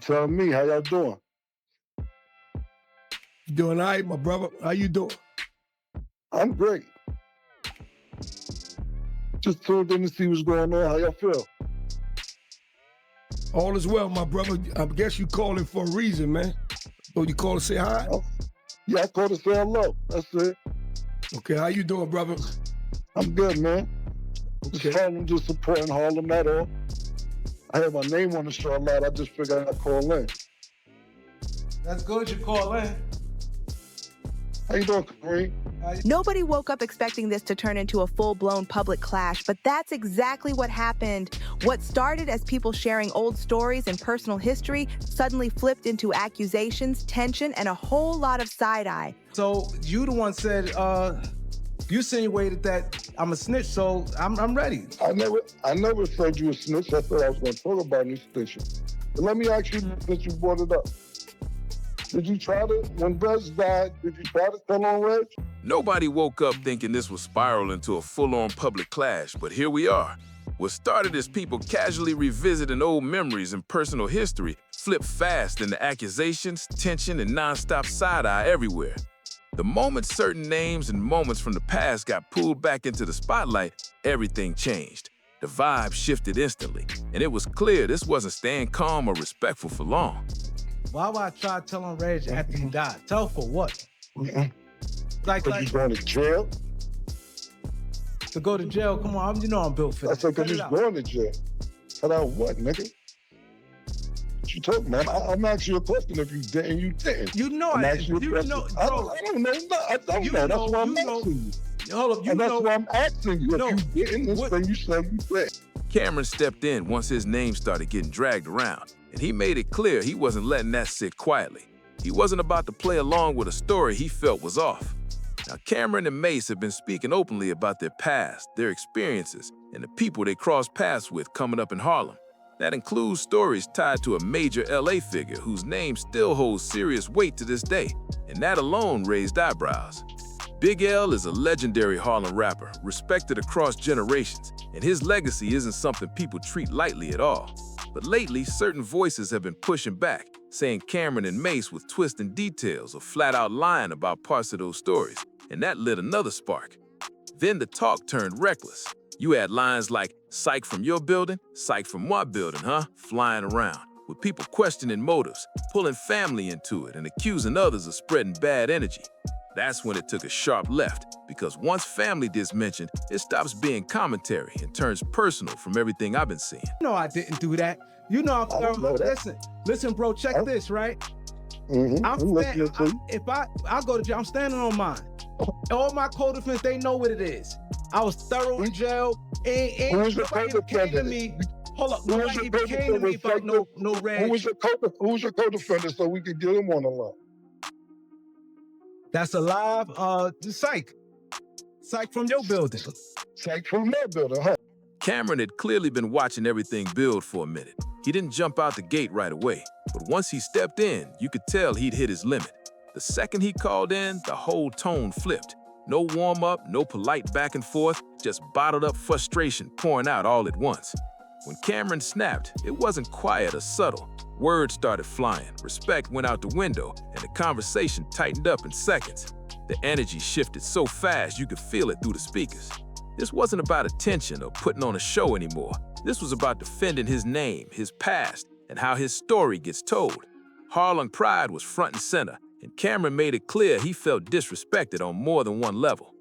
tell me, how y'all doing? You doing all right, my brother? How you doing? I'm great. Just tuned in to see what's going on. How y'all feel? All is well, my brother. I guess you calling for a reason, man. So you call to say hi? Oh, yeah, I called to say hello. That's it. Okay, how you doing, brother? I'm good, man. Okay. Just Harlem, just supporting Harlem, that all. I had my name on the show a lot. I just figured I'd call in. That's good you call in. How you doing, Kareem? Nobody woke up expecting this to turn into a full-blown public clash, but that's exactly what happened. What started as people sharing old stories and personal history suddenly flipped into accusations, tension, and a whole lot of side-eye. So you the one said, you insinuated that I'm a snitch, so I'm ready. I never said you a snitch. I said I was going to talk about you snitching. But let me ask you, since you brought it up. Did you try to, when Reg died, did you try to tell on Reg? Nobody woke up thinking this would spiral into a full-on public clash, but here we are. What started as people casually revisiting old memories and personal history flipped fast into accusations, tension, and nonstop side-eye everywhere. The moment certain names and moments from the past got pulled back into the spotlight, everything changed. The vibe shifted instantly, and it was clear this wasn't staying calm or respectful for long. Why would I try telling Reg after he died? Tell for what? Like you going to jail? To go to jail? Come on, you know I'm built for that. I said, because he's going to jail. Cut out what, nigga? What you talking about? I'm asking you a question. If you didn't, you didn't. You know I you know, I don't know. I don't know. That's why I'm asking you. Hold up, and that's why I'm asking you. If you didn't, this thing you said you did. Camron stepped in once his name started getting dragged around, and he made it clear he wasn't letting that sit quietly. He wasn't about to play along with a story he felt was off. Now, Camron and Mace have been speaking openly about their past, their experiences, and the people they crossed paths with coming up in Harlem. That includes stories tied to a major LA figure whose name still holds serious weight to this day, and that alone raised eyebrows. Big L is a legendary Harlem rapper, respected across generations, and his legacy isn't something people treat lightly at all. But lately, certain voices have been pushing back, saying Camron and Mace with twisting details or flat-out lying about parts of those stories, and that lit another spark. Then the talk turned reckless. You had lines like, "Psych from your building, psych from my building, huh?" flying around, with people questioning motives, pulling family into it, and accusing others of spreading bad energy. That's when it took a sharp left, because once family gets mentioned, it stops being commentary and turns personal from everything I've been seeing. No, I didn't do that. You know I'm thorough. Listen, bro, check this, right? If I go to jail, I'm standing on mine. All my co-defendants, they know what it is. I was thorough in jail. Ain't nobody even came to me. Hold up, nobody even came to me about no Reg. Who's your co-defendant so we can get him on the line? That's alive. Psych from your building. Psych from their building, huh? Camron had clearly been watching everything build for a minute. He didn't jump out the gate right away, but once he stepped in, you could tell he'd hit his limit. The second he called in, the whole tone flipped. No warm-up, no polite back and forth, just bottled up frustration pouring out all at once. When Camron snapped, it wasn't quiet or subtle. Words started flying, respect went out the window, and the conversation tightened up in seconds. The energy shifted so fast you could feel it through the speakers. This wasn't about attention or putting on a show anymore. This was about defending his name, his past, and how his story gets told. Harlem pride was front and center, and Camron made it clear he felt disrespected on more than one level.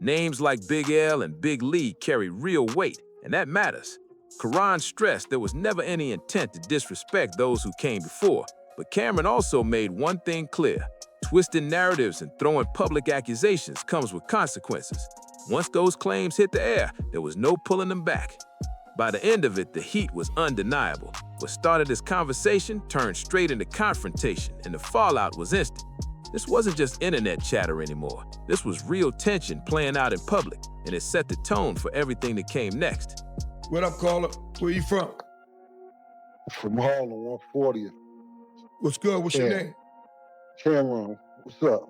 Names like Big L and Big Lee carry real weight, and that matters. Karan stressed there was never any intent to disrespect those who came before, but Camron also made one thing clear. Twisting narratives and throwing public accusations comes with consequences. Once those claims hit the air, there was no pulling them back. By the end of it, the heat was undeniable. What started as conversation turned straight into confrontation, and the fallout was instant. This wasn't just internet chatter anymore. This was real tension playing out in public, and it set the tone for everything that came next. What up, caller? Where you from? From Harlem, 140th. What's good? What's your name? Camron. What's up?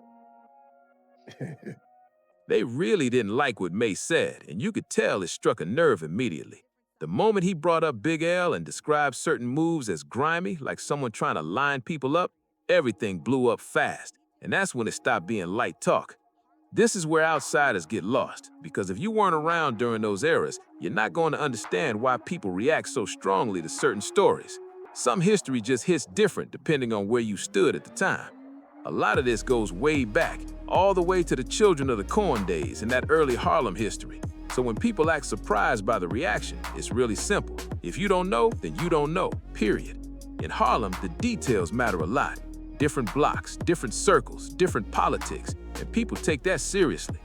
They really didn't like what Mace said, and you could tell it struck a nerve immediately. The moment he brought up Big L and described certain moves as grimy, like someone trying to line people up, everything blew up fast, and that's when it stopped being light talk. This is where outsiders get lost, because if you weren't around during those eras, you're not going to understand why people react so strongly to certain stories. Some history just hits different depending on where you stood at the time. A lot of this goes way back, all the way to the Children of the Corn days and that early Harlem history. So when people act surprised by the reaction, it's really simple. If you don't know, then you don't know, period. In Harlem, the details matter a lot. Different blocks, different circles, different politics, and people take that seriously.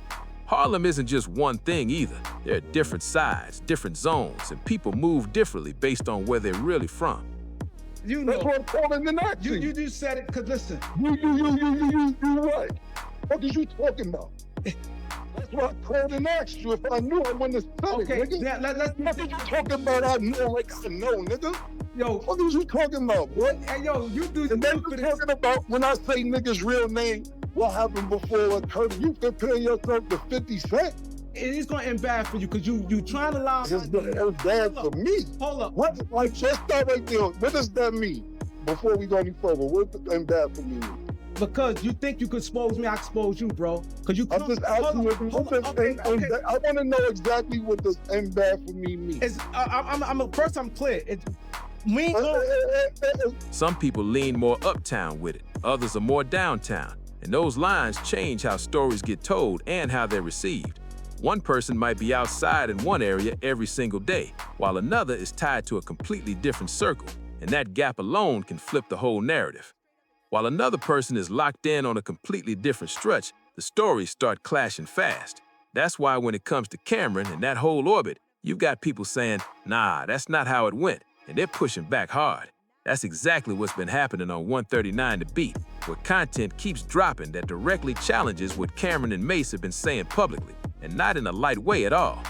Harlem isn't just one thing either. There are different sides, different zones, and people move differently based on where they're really from. You know, that's what I'm calling the Nazi. You just said it, because listen. You right. What are you talking about? That's why I called and asked you if I knew I wouldn't have said Okay, it, nigga. let's what are you talking about? I know like I know, nigga. Yo, what are you talking about, boy? Hey, yo, you do and then you talking about when I say nigga's real name, what happened before it occurred? You compare yourself to 50 Cent? It's gonna end bad for you, because you trying to lie. It's bad for me. Hold up. What? Like, let's start right there. What does that mean? Before we go any further, what does end bad for me mean? Because you think you could expose me, I expose you, bro. Because you. I'm just asking you. Okay. I want to know exactly what does end bad for me mean. First, I'm clear. Some people lean more uptown with it. Others are more downtown. And those lines change how stories get told and how they're received. One person might be outside in one area every single day, while another is tied to a completely different circle, and that gap alone can flip the whole narrative. While another person is locked in on a completely different stretch, the stories start clashing fast. That's why when it comes to Camron and that whole orbit, you've got people saying, nah, that's not how it went, and they're pushing back hard. That's exactly what's been happening on 139 The Beat, where content keeps dropping that directly challenges what Camron and Mace have been saying publicly, and not in a light way at all.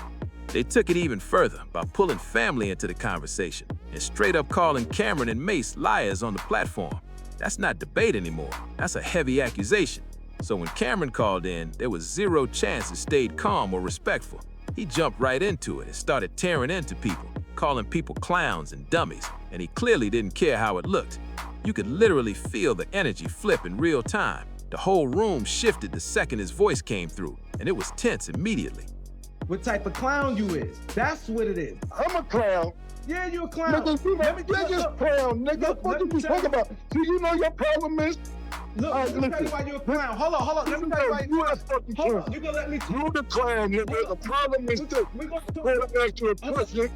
They took it even further by pulling family into the conversation and straight up calling Camron and Mace liars on the platform. That's not debate anymore. That's a heavy accusation. So when Camron called in, there was zero chance it stayed calm or respectful. He jumped right into it and started tearing into people, calling people clowns and dummies, and he clearly didn't care how it looked. You could literally feel the energy flip in real time. The whole room shifted the second his voice came through, and it was tense immediately. What type of clown you is? That's what it is. I'm a clown. Yeah, you a clown. Nigga, nigga's clown, nigga. What are you talking about? Do you know your problem is? Look, let me tell you why you're a clown. Hold on. Let me tell you why you're a clown. Hold on, you gonna let me tell you. You the clown, nigga. The problem is this. We're gonna talk about you a question.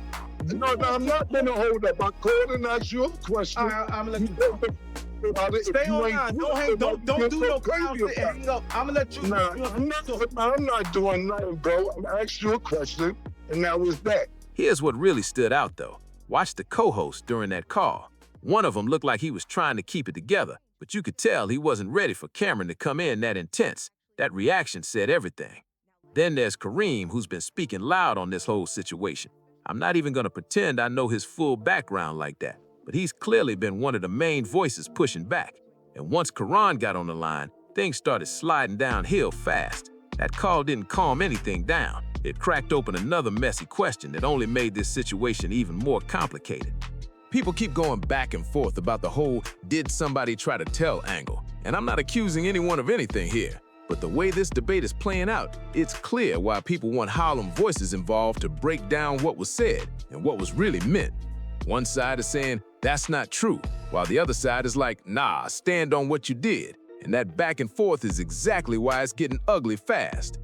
No, I'm not gonna hold up. I called and asked you a question. I'm gonna let you stay online. Don't do no clown shit. Hang up. I'm gonna let you. Nah, I'm not doing nothing, bro. I'm asking you a question, and that was that. Here's what really stood out, though. Watch the co-host during that call. One of them looked like he was trying to keep it together, but you could tell he wasn't ready for Camron to come in that intense. That reaction said everything. Then there's Kareem, who's been speaking loud on this whole situation. I'm not even gonna pretend I know his full background like that, but he's clearly been one of the main voices pushing back. And once Karan got on the line, things started sliding downhill fast. That call didn't calm anything down. It cracked open another messy question that only made this situation even more complicated. People keep going back and forth about the whole "did somebody try to tell" angle, and I'm not accusing anyone of anything here. But the way this debate is playing out, it's clear why people want Harlem voices involved to break down what was said and what was really meant. One side is saying, that's not true, while the other side is like, nah, stand on what you did. And that back and forth is exactly why it's getting ugly fast.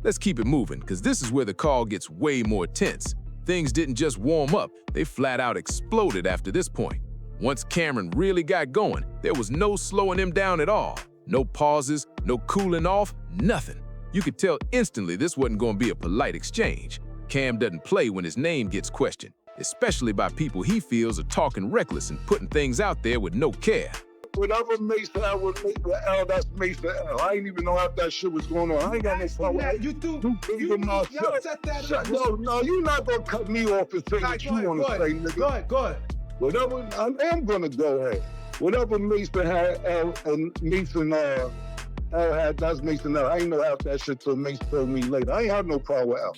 Let's keep it moving, because this is where the call gets way more tense. Things didn't just warm up, they flat out exploded after this point. Once Camron really got going, there was no slowing him down at all. No pauses, no cooling off, nothing. You could tell instantly this wasn't going to be a polite exchange. Cam doesn't play when his name gets questioned, especially by people he feels are talking reckless and putting things out there with no care. Whatever Mason L was Mason L, that's Mason L. I ain't even know how that shit was going on. I ain't got no problem. You do. Y'all set that up. No, you're not going to cut me off and say what you want to say, nigga. Go ahead. Whatever, I am going to go ahead. Whatever Mason had L and Mason L had, that's Mason L. I ain't know how that shit till Mason told me later. I ain't have no problem with L.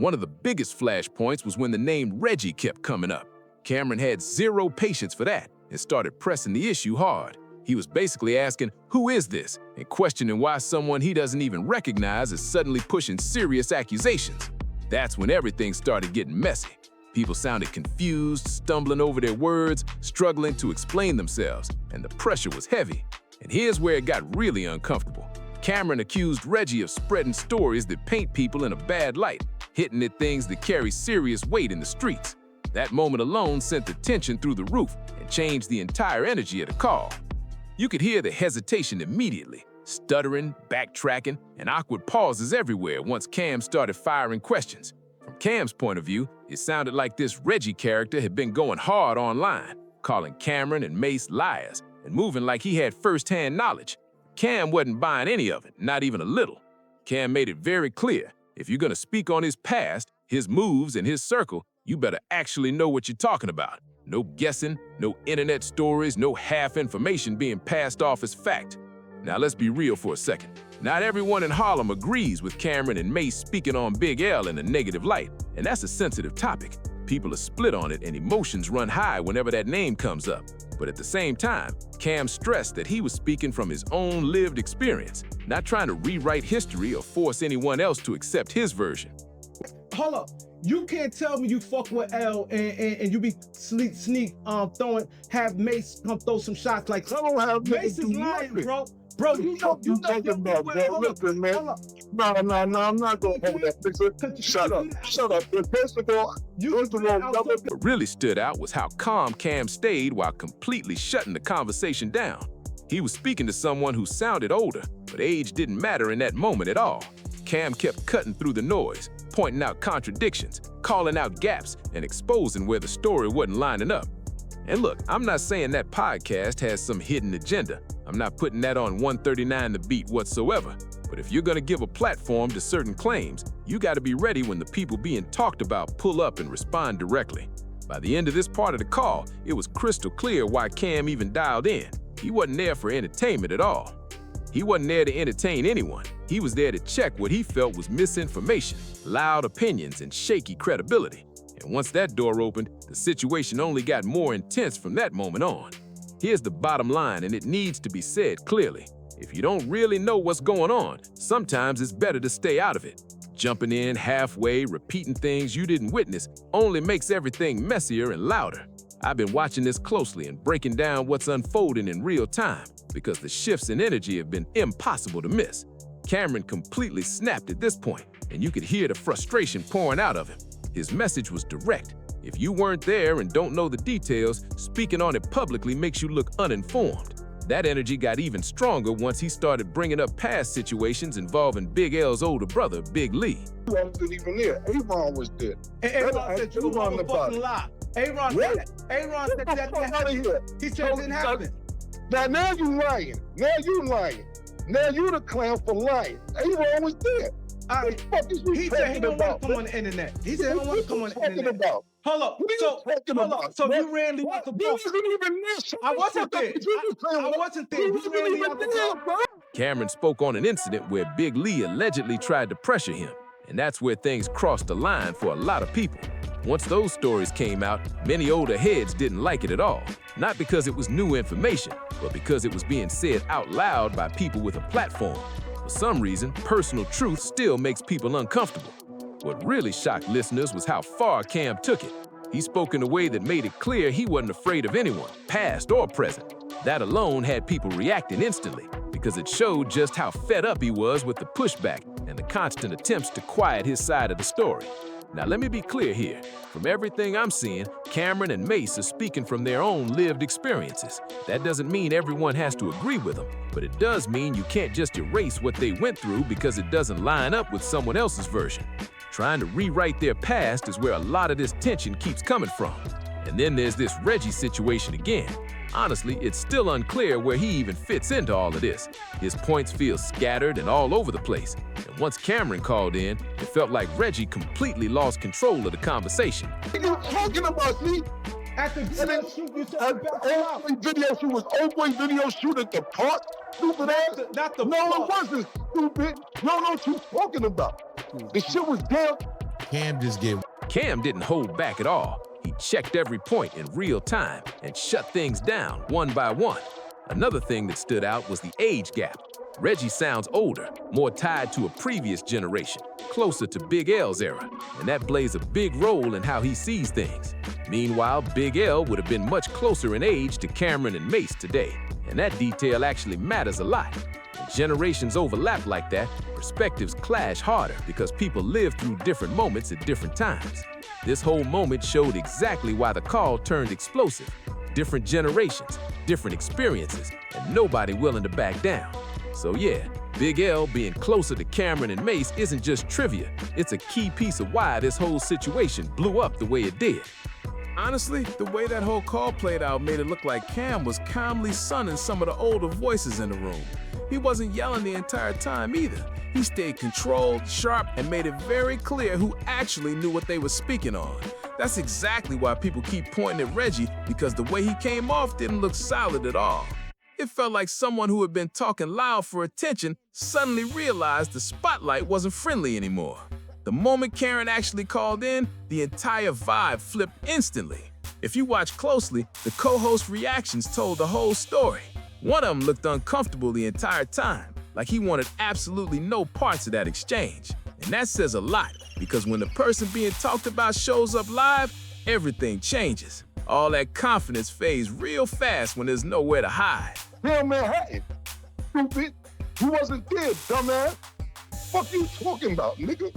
One of the biggest flashpoints was when the name Reggie kept coming up. Camron had zero patience for that and started pressing the issue hard. He was basically asking, who is this? And questioning why someone he doesn't even recognize is suddenly pushing serious accusations. That's when everything started getting messy. People sounded confused, stumbling over their words, struggling to explain themselves, and the pressure was heavy. And here's where it got really uncomfortable. Camron accused Reggie of spreading stories that paint people in a bad light, hitting at things that carry serious weight in the streets. That moment alone sent the tension through the roof and changed the entire energy of the call. You could hear the hesitation immediately, stuttering, backtracking, and awkward pauses everywhere once Cam started firing questions. From Cam's point of view, it sounded like this Reggie character had been going hard online, calling Camron and Mace liars, and moving like he had first-hand knowledge. Cam wasn't buying any of it, not even a little. Cam made it very clear, if you're gonna speak on his past, his moves, and his circle, you better actually know what you're talking about. No guessing, no internet stories, no half information being passed off as fact. Now let's be real for a second. Not everyone in Harlem agrees with Camron and Mace speaking on Big L in a negative light, and that's a sensitive topic. People are split on it and emotions run high whenever that name comes up. But at the same time, Cam stressed that he was speaking from his own lived experience, not trying to rewrite history or force anyone else to accept his version. Hold up. You can't tell me you fuck with L and you be have Mace come throw some shots like I don't have Mace is lying, bro. Bro, you know talking about, bro. Listen, man. No, I'm not gonna hold that. Shut up. First of all, what really stood out was how calm Cam stayed while completely shutting the conversation down. He was speaking to someone who sounded older, but age didn't matter in that moment at all. Cam kept cutting through the noise, pointing out contradictions, calling out gaps, and exposing where the story wasn't lining up. And look, I'm not saying that podcast has some hidden agenda. I'm not putting that on 139 The Beat whatsoever. But if you're gonna give a platform to certain claims, you gotta be ready when the people being talked about pull up and respond directly. By the end of this part of the call, it was crystal clear why Cam even dialed in. He wasn't there for entertainment at all. He wasn't there to entertain anyone. He was there to check what he felt was misinformation, loud opinions, and shaky credibility. And once that door opened, the situation only got more intense from that moment on. Here's the bottom line, and it needs to be said clearly. If you don't really know what's going on, sometimes it's better to stay out of it. Jumping in halfway, repeating things you didn't witness, only makes everything messier and louder. I've been watching this closely and breaking down what's unfolding in real time, because the shifts in energy have been impossible to miss. Camron completely snapped at this point, and you could hear the frustration pouring out of him. His message was direct. If you weren't there and don't know the details, speaking on it publicly makes you look uninformed. That energy got even stronger once he started bringing up past situations involving Big L's older brother, Big Lee. I wasn't even there. Aaron was there. And Aaron said you were a fucking lie. Aaron said that didn't happen. He said it didn't happen. Now you lying. Now you the clown for lying. Aaron was there. He said he don't want to come on the internet. He said he don't want to come on the internet. Hold up. So you ran Lee out the book. I wasn't there. I wasn't there. You ran Lee out the book. Camron spoke on an incident where Big Lee allegedly tried to pressure him, and that's where things crossed the line for a lot of people. Once those stories came out, many older heads didn't like it at all. Not because it was new information, but because it was being said out loud by people with a platform. For some reason, personal truth still makes people uncomfortable. What really shocked listeners was how far Cam took it. He spoke in a way that made it clear he wasn't afraid of anyone, past or present. That alone had people reacting instantly, because it showed just how fed up he was with the pushback and the constant attempts to quiet his side of the story. Now let me be clear here. From everything I'm seeing, Camron and Mace are speaking from their own lived experiences. That doesn't mean everyone has to agree with them, but it does mean you can't just erase what they went through because it doesn't line up with someone else's version. Trying to rewrite their past is where a lot of this tension keeps coming from. And then there's this Reggie situation again. Honestly, it's still unclear where he even fits into all of this. His points feel scattered and all over the place. And once Camron called in, it felt like Reggie completely lost control of the conversation. What are you talking about, me? At the video shoot, you said video shoot was old video shoot at the park? Stupid ass. Not the No, park. it wasn't stupid. No, what you talking about? The shit was down. Cam just get... Cam didn't hold back at all. He checked every point in real time and shut things down one by one. Another thing that stood out was the age gap. Reggie sounds older, more tied to a previous generation, closer to Big L's era, and that plays a big role in how he sees things. Meanwhile, Big L would have been much closer in age to Camron and Mace today, and that detail actually matters a lot. When generations overlap like that, perspectives clash harder because people live through different moments at different times. This whole moment showed exactly why the call turned explosive. Different generations, different experiences, and nobody willing to back down. So yeah, Big L being closer to Camron and Mace isn't just trivia, it's a key piece of why this whole situation blew up the way it did. Honestly, the way that whole call played out made it look like Cam was calmly sunning some of the older voices in the room. He wasn't yelling the entire time either. He stayed controlled, sharp, and made it very clear who actually knew what they were speaking on. That's exactly why people keep pointing at Reggie, because the way he came off didn't look solid at all. It felt like someone who had been talking loud for attention suddenly realized the spotlight wasn't friendly anymore. The moment Karen actually called in, the entire vibe flipped instantly. If you watch closely, the co-host reactions told the whole story. One of them looked uncomfortable the entire time, like he wanted absolutely no parts of that exchange. And that says a lot, because when the person being talked about shows up live, everything changes. All that confidence fades real fast when there's nowhere to hide. Hell, Manhattan. Stupid. You wasn't there, dumbass. Fuck you talking about, nigga?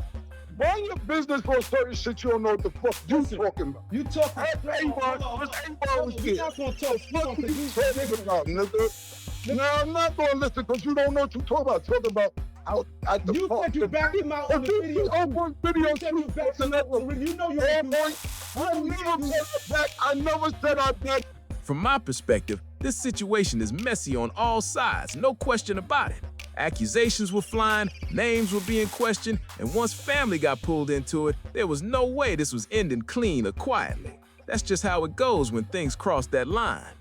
Mind your business for certain shit you don't know what the fuck you talking about. You talking was there. What you talking about, nigga? No, I'm not gonna listen because you don't know what you talking about. Talking about out at the You park. said you backed him out on the video. Video You said you backed him out on the video. You know I never said I did. From my perspective, this situation is messy on all sides, no question about it. Accusations were flying, names were being questioned, and once family got pulled into it, there was no way this was ending clean or quietly. That's just how it goes when things cross that line.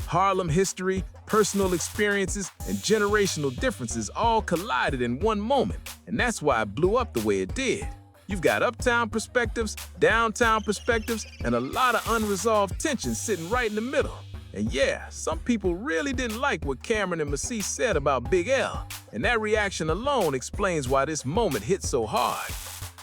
Harlem history, personal experiences, and generational differences all collided in one moment, and that's why it blew up the way it did. You've got uptown perspectives, downtown perspectives, and a lot of unresolved tension sitting right in the middle. And yeah, some people really didn't like what Camron and Mace said about Big L, and that reaction alone explains why this moment hit so hard.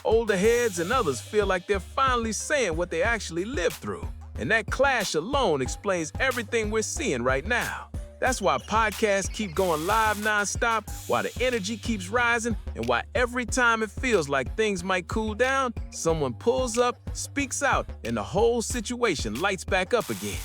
Older heads and others feel like they're finally saying what they actually lived through, and that clash alone explains everything we're seeing right now. That's why podcasts keep going live nonstop, why the energy keeps rising, and why every time it feels like things might cool down, someone pulls up, speaks out, and the whole situation lights back up again.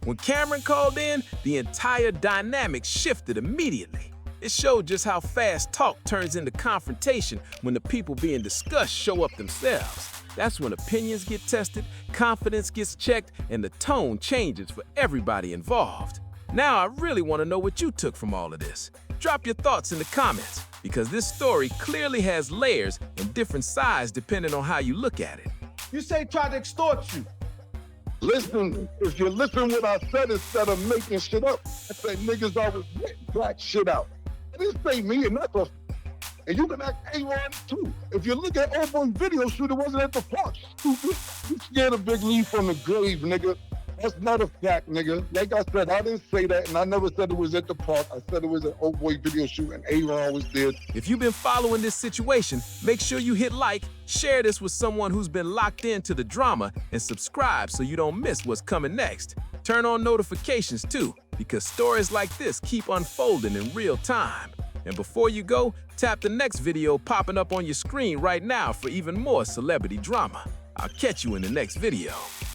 When Camron called in, the entire dynamic shifted immediately. It showed just how fast talk turns into confrontation when the people being discussed show up themselves. That's when opinions get tested, confidence gets checked, and the tone changes for everybody involved. Now I really want to know what you took from all of this. Drop your thoughts in the comments, because this story clearly has layers and different sides depending on how you look at it. You say tried to extort you. Listen, if you listen what I said instead of making shit up, I say niggas always black shit out. And this ain't me, and that's a... And you can act A1 too. If you look at Obo's video shoot, it wasn't at the park, stupid. You scared a big leaf from the grave, nigga. That's not a fact, nigga. Like I said, I didn't say that, and I never said it was at the park. I said it was an old boy video shoot, and A1 was there. If you've been following this situation, make sure you hit like, share this with someone who's been locked into the drama, and subscribe so you don't miss what's coming next. Turn on notifications too, because stories like this keep unfolding in real time. And before you go, tap the next video popping up on your screen right now for even more celebrity drama. I'll catch you in the next video.